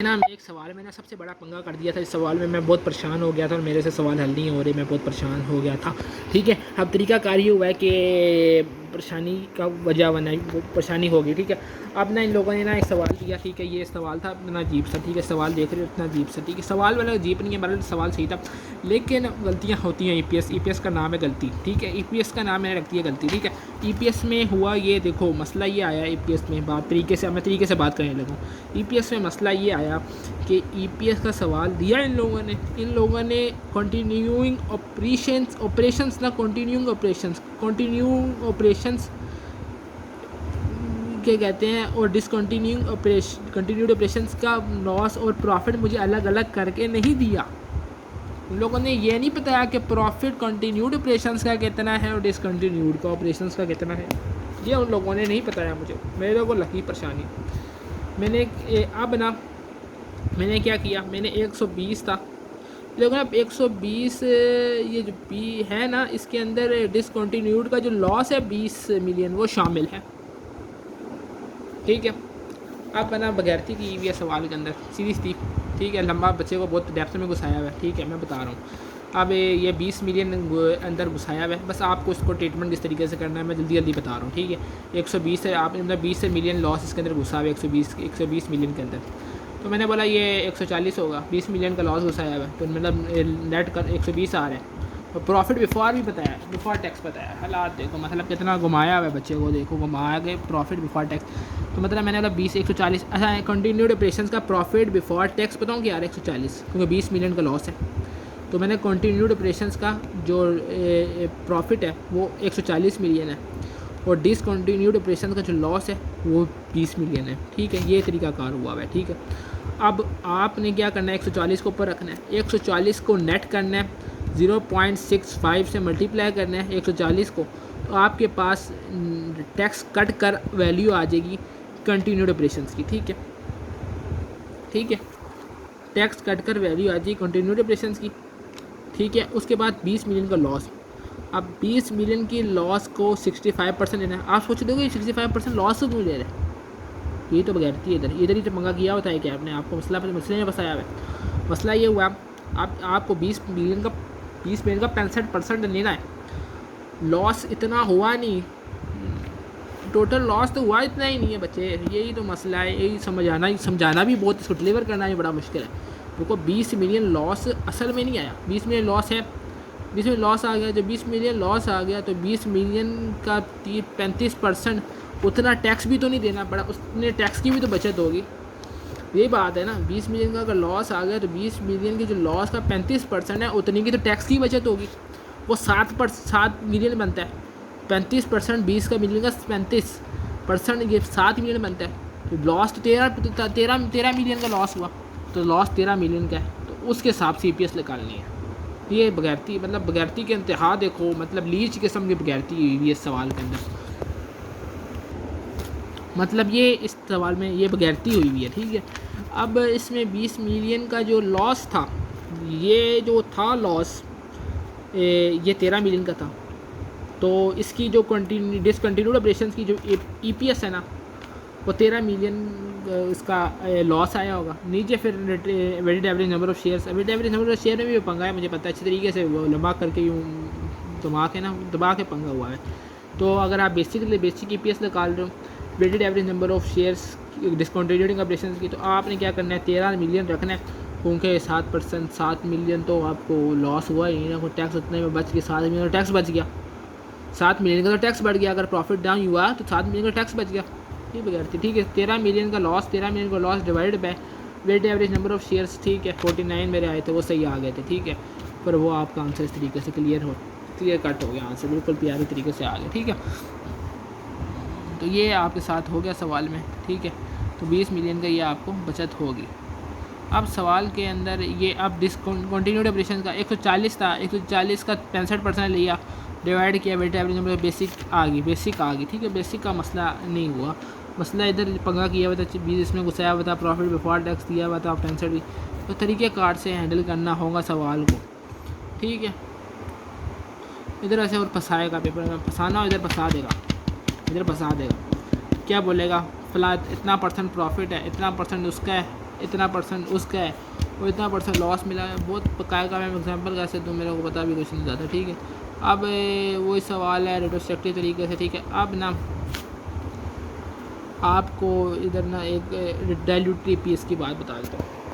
ना एक सवाल में ना सबसे बड़ा पंगा कर दिया था। इस सवाल में मैं बहुत परेशान हो गया था और मेरे से सवाल हल नहीं हो रहे, मैं बहुत परेशान हो गया था। ठीक है, अब तरीकाकार ये हुआ है कि परेशानी का वजह बना, परेशानी होगी। ठीक है, अब ना इन लोगों ने ना एक सवाल दिया। ठीक है, ये सवाल था इतना अजीब सा। ठीक है, सवाल देख रहे हो इतना अजीब सा। ठीक है, सवाल वाला अजीब नहीं है, बल्कि सवाल सही था, लेकिन गलतियाँ होती हैं। ईपीएस का नाम है गलती। ठीक है, ईपीएस का नाम मैंने रख दिया गलती। ठीक है, ईपीएस में हुआ ये, देखो मसला ये आया ईपीएस में, बात तरीके से मैं तरीके से बात करने लगा। ईपीएस में मसला ये आया कि ईपीएस का सवाल दिया इन लोगों ने कंटिन्यूइंग ऑपरेशंस ना कंटिन्यूइंग ऑपरेशंस क्या कहते हैं, और कंटिन्यूड ऑपरेशंस का लॉस और प्रॉफिट मुझे अलग अलग करके नहीं दिया। उन लोगों ने ये नहीं बताया कि प्रॉफिट कंटिन्यूड ऑपरेशंस का कितना है और डिसकंटिन्यूड का ऑपरेशंस का कितना है। ये उन लोगों ने नहीं बताया मुझे, मेरे को लगी परेशानी। मैंने क्या किया, मैंने 120 था, लोगों ने 120 ये जो पी है ना, इसके अंदर डिसकंटिन्यूड का जो लॉस है 20 मिलियन वो शामिल है। ठीक है, अब मैंने बगैरती की हुई है सवाल के अंदर, सीरीज थी। ठीक है, लंबा बच्चे को बहुत डेप्थ में घुसाया हुआ है। ठीक है, मैं बता रहा हूँ। अब ये 20 मिलियन अंदर घुसाया हुआ है, बस आपको इसको ट्रीटमेंट किस तरीके से करना है मैं जल्दी जल्दी बता रहा हूँ। ठीक है, 120 है, आप मतलब 20 से मिलियन लॉस इसके अंदर घुसा हुआ है 120 मिलियन के अंदर। तो मैंने बोला ये 140 होगा, 20 मिलियन का लॉस घुसाया हुआ है, तो मतलब नेट कर 120 आ रहा है। और प्रॉफिट बिफोर भी बताया, बिफोर टैक्स बताया। हालात देखो, मतलब कितना घुमाया हुआ है बच्चे को, देखो घुमाया गया प्रॉफिट बिफोर टैक्स। तो मतलब मैंने बोला 140। अच्छा, कंटिन्यूड ऑपरेशंस का प्रॉफिट बिफोर टैक्स बताऊँ कि यार 140, क्योंकि 20 मिलियन का लॉस है। तो मैंने कंटिन्यूड ऑपरेशंस का जो प्रॉफिट है वो 140 मिलियन है, और डिसकंटिन्यूड ऑपरेशन का जो लॉस है वो 20 मिलियन है। ठीक है, ये तरीकाकार हुआ है। ठीक है, अब आपने क्या करना है, 140 को ऊपर रखना है, 140 को नेट करना है, 0.65 से मल्टीप्लाई करना है 140 को, तो आपके पास टैक्स कट कर वैल्यू आ जाएगी कंटिन्यूड ऑपरेशंस की। ठीक है, ठीक है, टैक्स कट कर वैल्यू आ जाएगी कंटिन्यूड ऑपरेशंस की। ठीक है, उसके बाद 20 मिलियन का लॉस। अब 20 मिलियन की लॉस को 65% लेना है। आप सोच दोगे 65% लॉस क्यों ले रहे हैं, ये तो बगैरती है। इधर ही तो पंगा किया होता है कि आपने, आपको मसले में फंसाया हुआ है। मसला ये हुआ, आपको 20 मिलियन का 65% लेना है। लॉस इतना हुआ नहीं, टोटल लॉस तो हुआ इतना ही नहीं है बच्चे, यही तो मसला है। यही समझाना भी बहुत, इसको डिलीवर करना भी बड़ा मुश्किल है। देखो 20 मिलियन लॉस असल में नहीं आया, 20 मिलियन लॉस है, 20 मिलियन लॉस आ गया। जब 20 मिलियन लॉस आ गया तो 20 मिलियन का 35% उतना टैक्स भी तो नहीं देना पड़ा, उसने टैक्स की भी तो बचत होगी। यही बात है ना, 20 मिलियन का अगर लॉस आ गया तो 20 मिलियन की जो लॉस का 35% है उतनी की तो टैक्स की बचत होगी। वो 7 मिलियन बनता है, 35% 20 का मिलियन का 35%, ये 7 मिलियन बनता है। तो लॉस तो 13 मिलियन का लॉस हुआ, तो लॉस 13 मिलियन का है, तो उसके हिसाब से EPS निकालनी है। ये बगैरती, मतलब बगैरती के इंतहा देखो, मतलब लीच किस्म की बगैरती हुई है इस सवाल के अंदर। मतलब ये इस सवाल में ये बगैरती हुई हुई है। ठीक है, अब इसमें 20 मिलियन का जो लॉस था, ये जो था लॉस ये 13 मिलियन का था। तो इसकी जो डिसकंटिन्यूड ऑपरेशंस की जो EPS है ना, वो 13 मिलियन इसका लॉस आया होगा। नीचे फिर weighted average number of shares, weighted average number of share में भी पंगा है, मुझे पता है अच्छी तरीके से वो लंबा करके यूँ दबा के पंगा हुआ है। तो अगर आप बेसिक EPS निकाल रहे हो, weighted average number of shares discontinuing operation की, तो आपने क्या करना है, 13 मिलियन रखना है, क्योंकि 7 मिलियन तो आपको लॉस हुआ ही ना, टैक्स उतने में बच गया, 7 मिलियन का टैक्स बच गया, 7 मिलियन का तो टैक्स बढ़ गया। अगर प्रॉफिट डाउन हुआ तो 7 मिलियन का टैक्स बच गया, ये बगैर थी। ठीक है, 13 मिलियन का loss divided by weighted average number of shares. ठीक है, 49 मेरे आए थे, वो सही आ गए थे। ठीक है, पर वो आपका आंसर इस तरीके से क्लियर कट हो गया, आंसर बिल्कुल प्यारे तरीके से आ गया। ठीक है, तो ये आपके साथ हो गया सवाल में। ठीक है, तो 20 मिलियन का ये आपको बचत होगी। अब सवाल के अंदर ये अब डिसकंटिन्यूड ऑपरेशन का 140 था, 140 का 65% लिया, डिवाइड किया, वेटेड एवरेज नंबर बेसिक आ गई। ठीक है, बेसिक का मसला नहीं हुआ, मसला इधर पंगा किया हुआ था, 20 इसमें घुसाया हुआ था, प्रॉफिट बिफोर टैक्स दिया हुआ था 65 भी। तो तरीके कार से हैंडल करना होगा सवाल को। ठीक है, इधर ऐसे और फंसाएगा, पेपर में फंसाना हो इधर फंसा देगा, क्या बोलेगा, फला इतना % प्रॉफिट है, इतना % उसका है, इतना परसेंट उसका है और इतना परसेंट लॉस मिला है। बहुत पकाया का मैं एग्जांपल कैसे दूँ, मेरे को पता भी कुछ नहीं ज़्यादा, ठीक है। अब वही सवाल है रेट्रोस्पेक्टिव तरीके से, ठीक है। अब ना आपको इधर ना एक डाइल्यूट पीएस की बात बता देता हूँ।